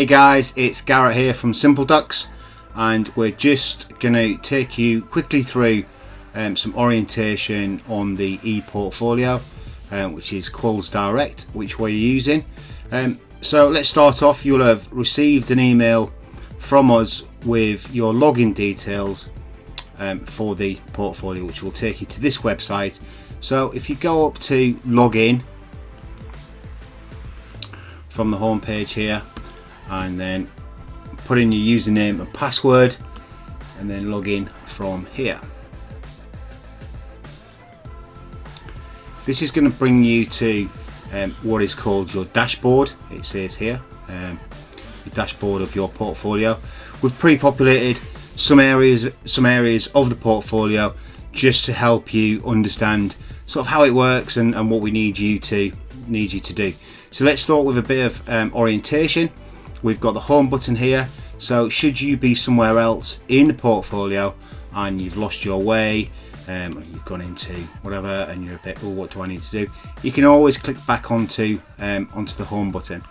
Hey guys, it's Garrett here from Simpleducks, and we're just going to take you quickly through some orientation on the e-portfolio, which is Quals-Direct, which we're using. So let's start off. You'll have received an email from us with your login details for the portfolio, which will take you to this website. So if you go up to login from the home page here, and then put in your username and password, and then log in from here. This is going to bring you to what is called your dashboard. It says here the dashboard of your portfolio. We've pre-populated some areas of the portfolio just to help you understand sort of how it works and what we need you to do. So let's start with a bit of orientation. We've got the home button here, so should you be somewhere else in the portfolio and you've lost your way, you've gone into whatever and you're a bit, oh, what do I need to do? You can always click back onto the home button.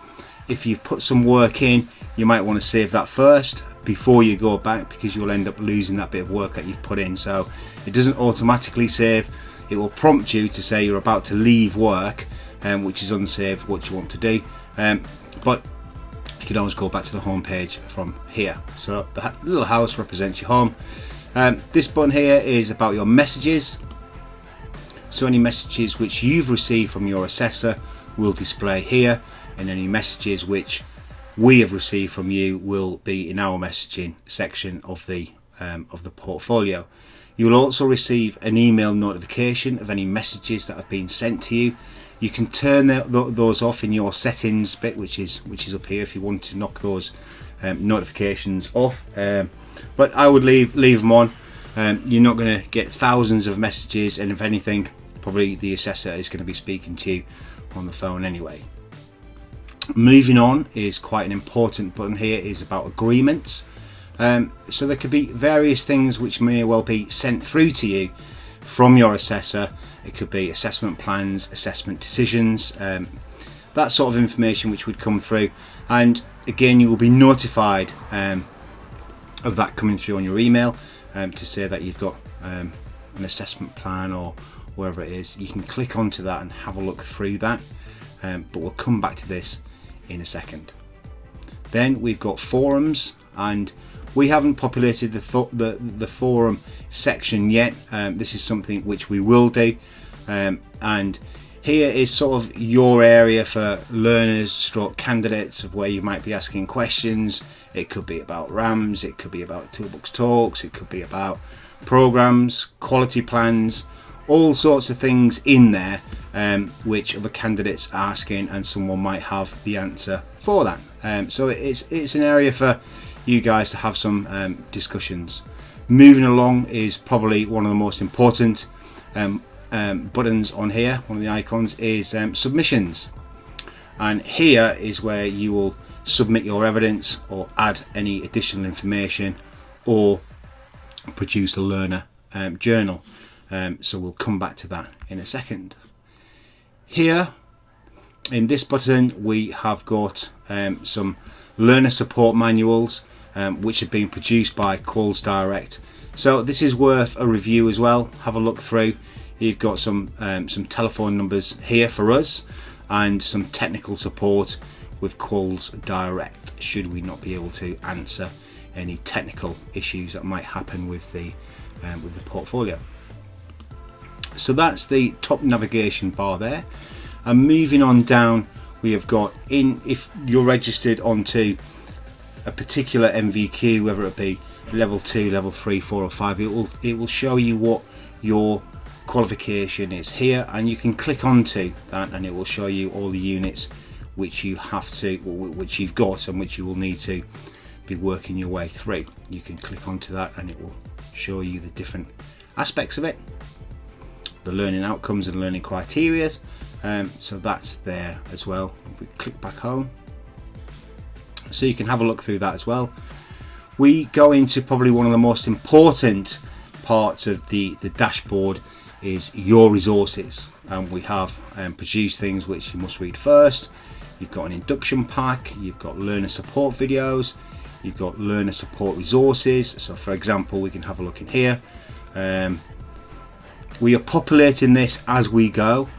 If you've put some work in, you might want to save that first before you go back, because you'll end up losing that bit of work that you've put in. So it doesn't automatically save. It will prompt you to say you're about to leave work, which is unsaved, what you want to do, but you can always go back to the home page from here. So the little house represents your home. This button here is about your messages. So any messages which you've received from your assessor will display here, and any messages which we have received from you will be in our messaging section of the portfolio. You'll also receive an email notification of any messages that have been sent to you. You can turn those off in your settings bit, which is up here, if you want to knock those notifications off. But I would leave them on. You're not going to get thousands of messages, and if anything, probably the assessor is going to be speaking to you on the phone anyway. Moving on is quite an important button here, is about agreements. So there could be various things which may well be sent through to you from your assessor. It could be assessment plans, assessment decisions, that sort of information which would come through, and again you will be notified of that coming through on your email to say that you've got an assessment plan or wherever it is. You can click onto that and have a look through that, but we'll come back to this in a second. Then we've got forums, and we haven't populated the forum section yet. This is something which we will do, and here is sort of your area for learners stroke candidates of where you might be asking questions. It could be about RAMs, it could be about toolbox talks, it could be about programs, quality plans, all sorts of things in there which other candidates are asking, and someone might have the answer for that. So it's an area for you guys to have some discussions. Moving along is probably one of the most important buttons on here. One of the icons is submissions, and here is where you will submit your evidence or add any additional information or produce a learner journal. So we'll come back to that in a second. Here in this button we have got some learner support manuals which have been produced by Quals-Direct. So this is worth a review as well. Have a look through. You've got some telephone numbers here for us, and some technical support with Quals-Direct should we not be able to answer any technical issues that might happen with the portfolio. So that's the top navigation bar there, and moving on down we have got, if you're registered onto a particular NVQ, whether it be level 2, level 3, 4 or 5, it will show you what your qualification is here, and you can click onto that and it will show you all the units which you've got and which you will need to be working your way through. You can click onto that and it will show you the different aspects of it, the learning outcomes and learning criteria. So that's there as well. If we click back home, so you can have a look through that as well. We go into probably one of the most important parts of the dashboard is your resources, and we have produced things which you must read first. You've got an induction pack, you've got learner support videos, you've got learner support resources. So for example, we can have a look in here. We are populating this as we go.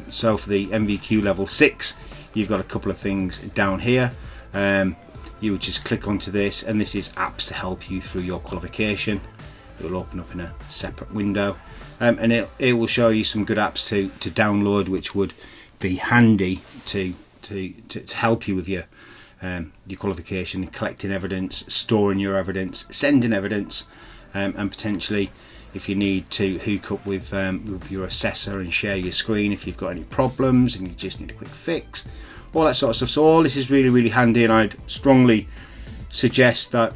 So for the NVQ level 6, you've got a couple of things down here. You would just click onto this, and this is apps to help you through your qualification. It will open up in a separate window, and it will show you some good apps to download, which would be handy to help you with your qualification, collecting evidence, storing your evidence, sending evidence, and potentially if you need to hook up with your assessor and share your screen if you've got any problems and you just need a quick fix, all that sort of stuff. So all this is really, really handy, and I'd strongly suggest that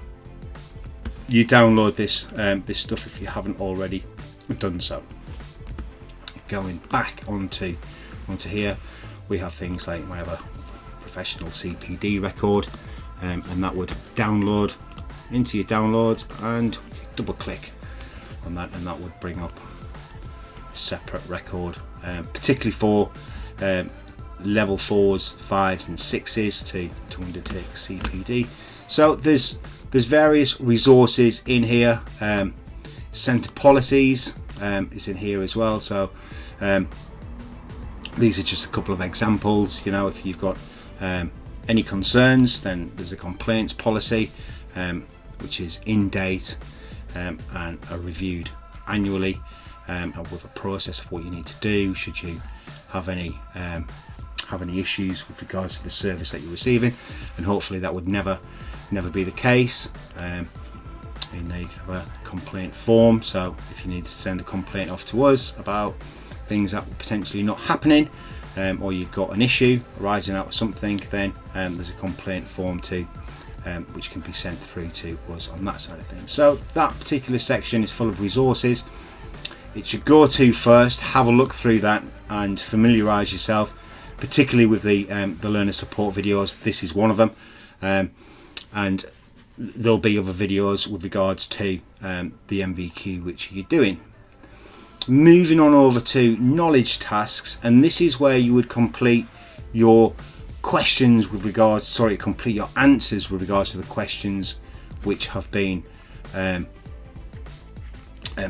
you download this this stuff if you haven't already done so. Going back onto here, we have things like we have a professional CPD record, and that would download into your downloads, and double click on that, and that would bring up a separate record, particularly for level 4s, 5s and 6s to undertake CPD. So there's various resources in here. Centre policies is in here as well. So these are just a couple of examples. You know, if you've got any concerns, then there's a complaints policy, which is in date and are reviewed annually, and with a process of what you need to do should you have any issues with regards to the service that you're receiving, and hopefully that would never be the case. And they have a complaint form, so if you need to send a complaint off to us about things that were potentially not happening, or you've got an issue arising out of something, then there's a complaint form too, which can be sent through to us on that side of things. So that particular section is full of resources. It's your go-to first. Have a look through that and familiarise yourself, particularly with the learner support videos. This is one of them, and there'll be other videos with regards to the NVQ which you're doing. Moving on over to knowledge tasks, and this is where you would complete your questions with regards, complete your answers with regards to the questions which have been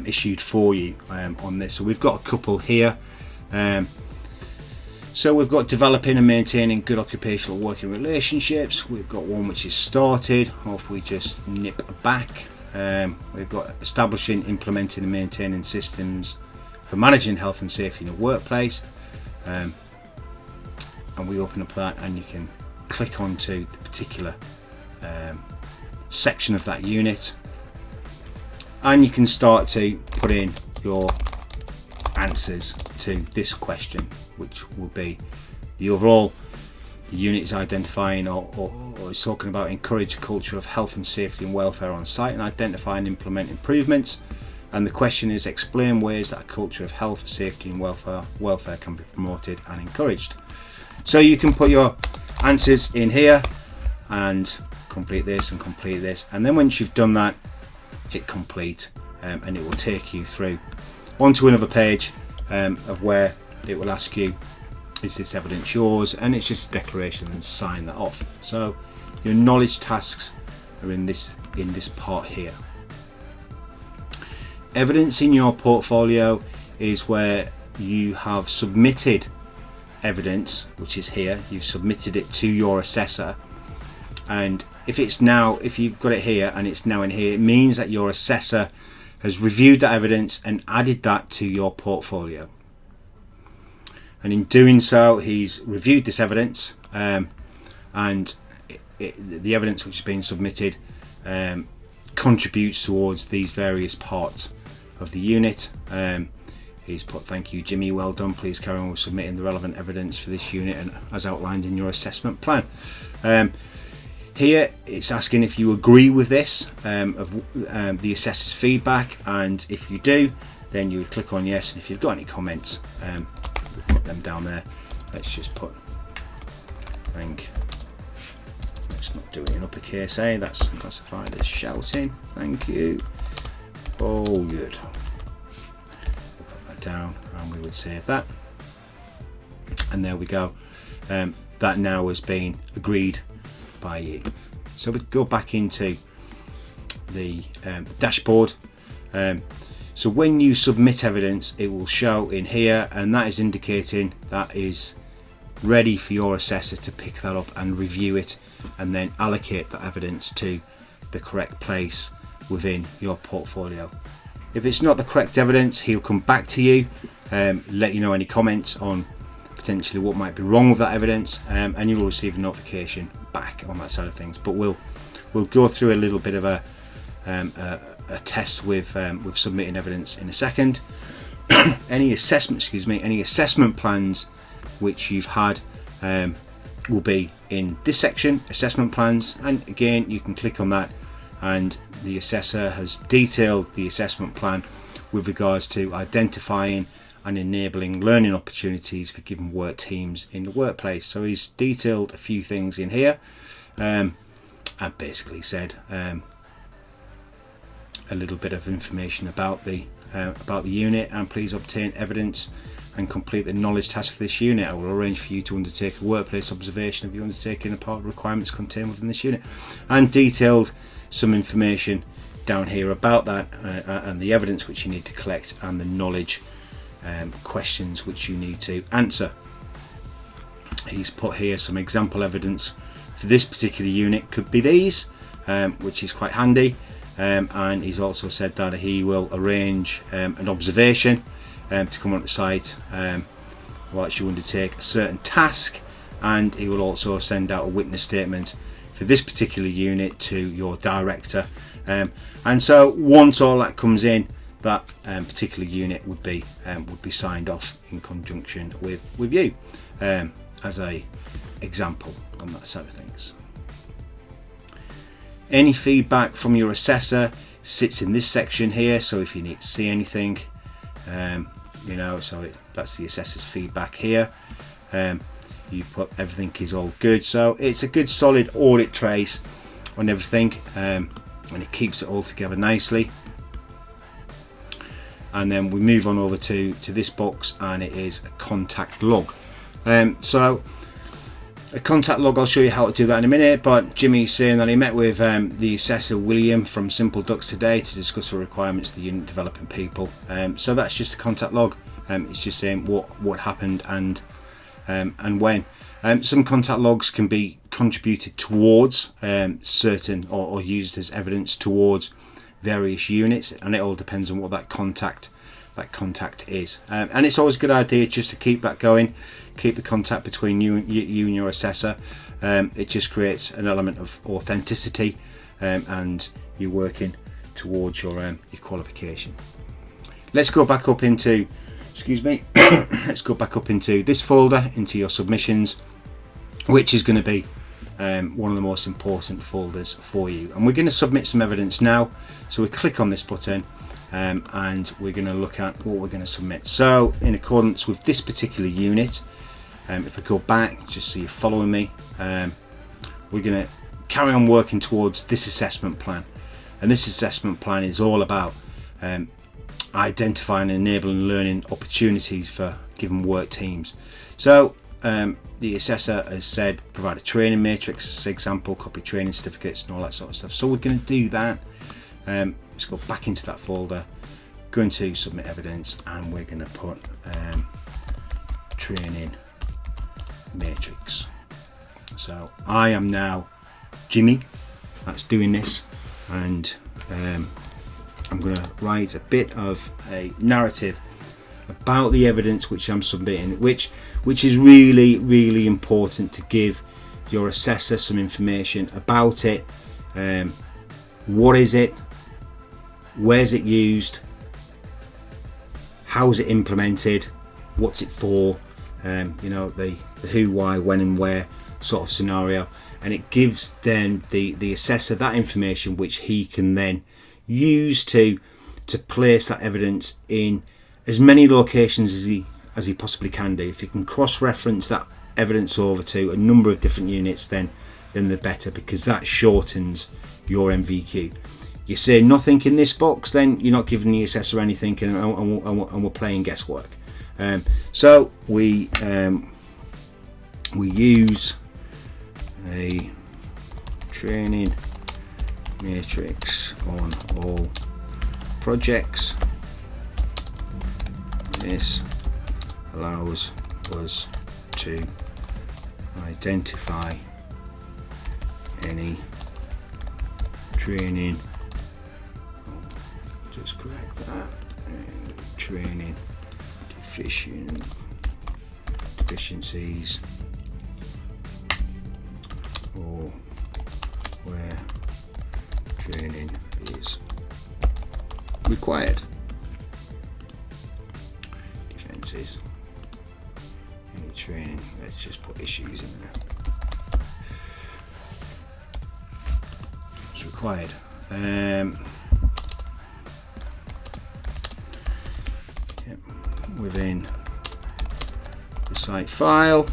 issued for you on this. So we've got a couple here. So we've got developing and maintaining good occupational working relationships. We've got one which is started, or if we just nip back, we've got establishing, implementing and maintaining systems for managing health and safety in the workplace, and we open up that, and you can click onto the particular section of that unit, and you can start to put in your answers to this question, which will be the overall. The unit is identifying or is talking about encourage a culture of health and safety and welfare on site and identify and implement improvements, and the question is explain ways that a culture of health, safety and welfare can be promoted and encouraged. So you can put your answers in here and complete this, and then once you've done that, hit complete, and it will take you through onto another page of where it will ask you, is this evidence yours? And it's just a declaration, and sign that off. So your knowledge tasks are in this part here. Evidence in your portfolio is where you have submitted evidence, which is here. You've submitted it to your assessor, and if you've got it here and it's now in here, it means that your assessor has reviewed that evidence and added that to your portfolio. And in doing so, he's reviewed this evidence, and the evidence which has been submitted contributes towards these various parts of the unit. He's put, thank you Jimmy, well done, please carry on with submitting the relevant evidence for this unit and as outlined in your assessment plan. Here it's asking if you agree with this, the assessor's feedback, and if you do, then you would click on yes, and if you've got any comments, put them down there. Let's just put let's not do it in uppercase, that's classified as shouting. Thank you. Oh, good. We'll put that down and we would save that, and there we go. that now has been agreed by you. So we go back into the dashboard. So when you submit evidence, it will show in here, and that is indicating that is ready for your assessor to pick that up and review it, and then allocate that evidence to the correct place within your portfolio. If it's not the correct evidence, he'll come back to you, let you know any comments on potentially what might be wrong with that evidence, and you'll receive a notification back on that side of things. But we'll go through a little bit of a test with submitting evidence in a second. Any assessment plans which you've had will be in this section, assessment plans, and again you can click on that, and the assessor has detailed the assessment plan with regards to identifying and enabling learning opportunities for given work teams in the workplace. So he's detailed a few things in here, and basically said a little bit of information about the unit, and please obtain evidence and complete the knowledge task for this unit. I will arrange for you to undertake a workplace observation of you undertaking a part of the requirements contained within this unit, and detailed some information down here about that, and the evidence which you need to collect, and the knowledge questions which you need to answer. He's put here some example evidence for this particular unit. Could be these, which is quite handy, and he's also said that he will arrange an observation to come onto site whilst you undertake a certain task, and he will also send out a witness statement for this particular unit to your director, and so once all that comes in, that particular unit would be signed off in conjunction with you, as a example on that side of things. Any feedback from your assessor sits in this section here, so if you need to see anything, that's the assessor's feedback here. You put everything is all good, so it's a good solid audit trace on everything, and it keeps it all together nicely. And then we move on over to this box, and it is a contact log. So a contact log, I'll show you how to do that in a minute, but Jimmy's saying that he met with the assessor William from Simpleducks today to discuss the requirements of the unit developing people. So that's just a contact log. It's just saying what happened and when. Some contact logs can be contributed towards certain or used as evidence towards various units, and it all depends on what that contact is, and it's always a good idea just to keep that going, keep the contact between you and your assessor. It just creates an element of authenticity, and you're working towards your qualification. Let's go back up into let's go back up into this folder, into your submissions, which is going to be one of the most important folders for you, and we're going to submit some evidence now. So we click on this button, and we're going to look at what we're going to submit. So in accordance with this particular unit, if I go back just so you're following me, we're going to carry on working towards this assessment plan, and this assessment plan is all about identifying and enabling learning opportunities for given work teams. So the assessor has said provide a training matrix as example, copy training certificates and all that sort of stuff. So we're going to do that. Let's go back into that folder, go into submit evidence, and we're going to put training matrix. So I am now Jimmy that's doing this, and I'm going to write a bit of a narrative about the evidence which I'm submitting, which is really important to give your assessor some information about it. What is it? Where's it used? How's it implemented? What's it for? The who, why, when and where sort of scenario, and it gives then the assessor that information which he can then use to place that evidence in as many locations as he possibly can do. If you can cross-reference that evidence over to a number of different units, then the better, because that shortens your NVQ. You say nothing in this box, then you're not giving the assessor anything, and we're playing guesswork. So we we use a training matrix on all projects. This allows us to identify any training, just correct that, training deficiencies, or where training is required. Defenses, any training, let's just put issues in there. It's required. Within the site file,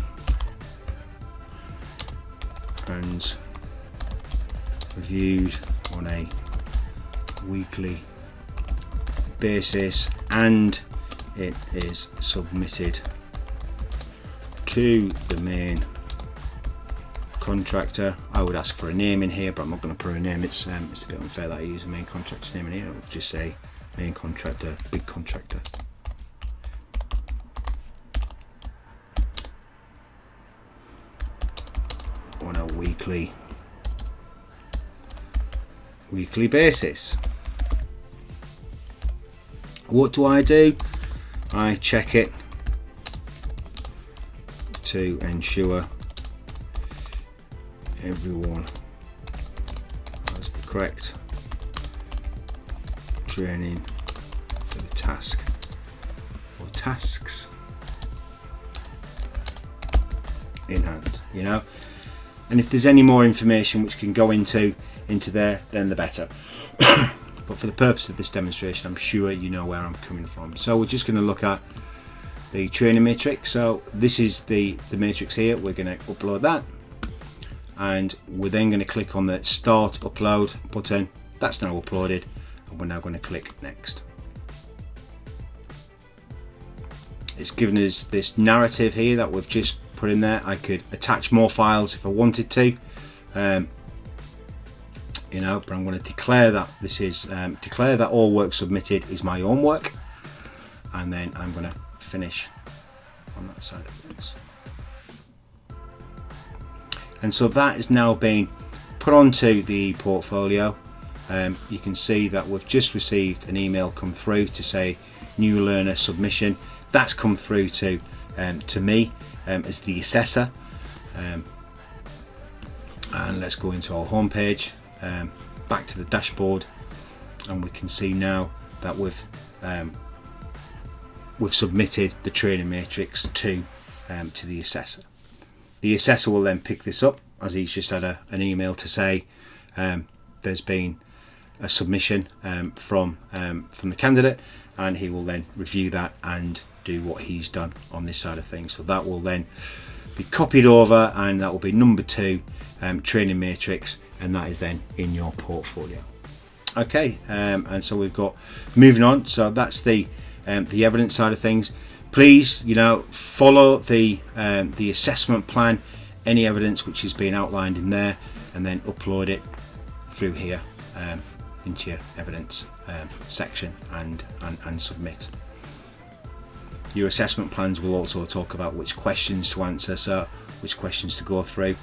and reviewed on a weekly basis, and it is submitted to the main contractor. I would ask for a name in here, but I'm not going to put a name. It's a bit unfair that I use a main contractor's name in here. I'll just say main contractor, big contractor. On a weekly basis. What do? I check it to ensure everyone has the correct training for the task or tasks in hand, you know. And if there's any more information which can go into there, then the better. But for the purpose of this demonstration, I'm sure you know where I'm coming from. So we're just going to look at the training matrix. So this is the matrix here. We're going to upload that, and we're then going to click on the Start Upload button. That's now uploaded, and we're now going to click Next. It's given us this narrative here that we've just put in there. I could attach more files if I wanted to, you know, but I'm going to declare that this is declare that all work submitted is my own work, and then I'm going to finish on that side of things. And so that is now being put onto the portfolio. You can see that we've just received an email come through to say new learner submission. That's come through to me as the assessor. And let's go into our home page, back to the dashboard, and we can see now that we've submitted the training matrix to the assessor. The assessor will then pick this up, as he's just had an email to say there's been a submission from the candidate, and he will then review that and do what he's done on this side of things. So that will then be copied over, and that will be number 2 training matrix, and that is then in your portfolio. Okay, and so we've got moving on. So that's the evidence side of things. Please, you know, follow the assessment plan, any evidence which is being outlined in there, and then upload it through here into your evidence section and submit. Your assessment plans will also talk about which questions to answer, so which questions to go through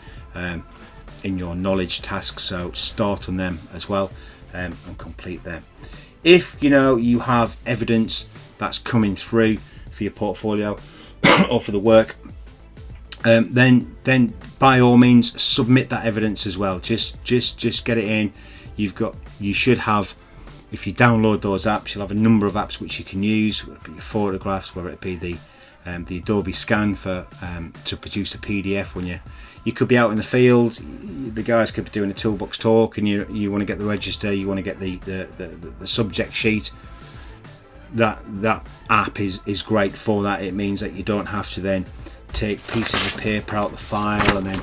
in your knowledge tasks. So start on them as well and complete them. If you know you have evidence that's coming through for your portfolio or for the work, then by all means submit that evidence as well. Just get it in. You should have, if you download those apps, you'll have a number of apps which you can use, whether it be your photographs, whether it be the Adobe Scan for to produce a PDF. When you could be out in the field, the guys could be doing a toolbox talk, and you want to get the register, you want to get the subject sheet. That app is great for that. It means that you don't have to then take pieces of paper out the file and then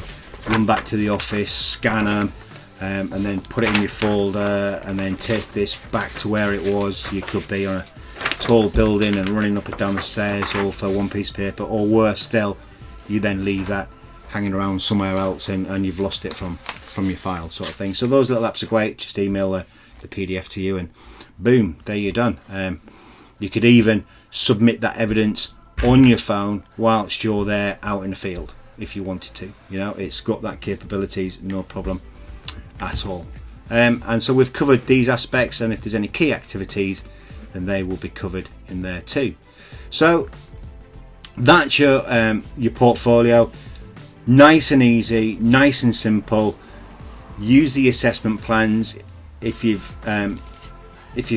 run back to the office, scan them, and then put it in your folder, and then take this back to where it was. You could be on a tall building and running up and down the stairs all for one piece of paper, or worse still, you then leave that hanging around somewhere else and you've lost it from your file, sort of thing. So those little apps are great. Just email the PDF to you and boom, there you're done. You could even submit that evidence on your phone whilst you're there out in the field if you wanted to. You know, it's got that capabilities, no problem at all. And so we've covered these aspects, and if there's any key activities, then they will be covered in there too. So that's your portfolio. Nice and easy, nice and simple. Use the assessment plans. If you've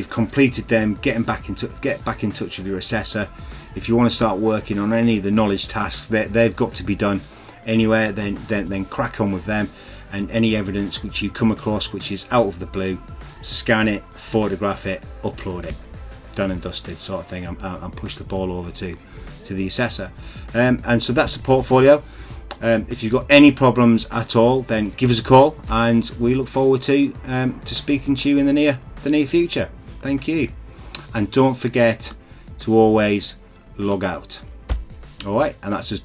completed them, get back in touch with your assessor. If you want to start working on any of the knowledge tasks that they've got to be done anywhere, then crack on with them. And any evidence which you come across which is out of the blue, scan it, photograph it, upload it. Done and dusted, sort of thing. And push the ball over to the assessor. And so that's the portfolio. If you've got any problems at all, then give us a call, and we look forward to speaking to you in the near future. Thank you, and don't forget to always log out. All right, and that's just done.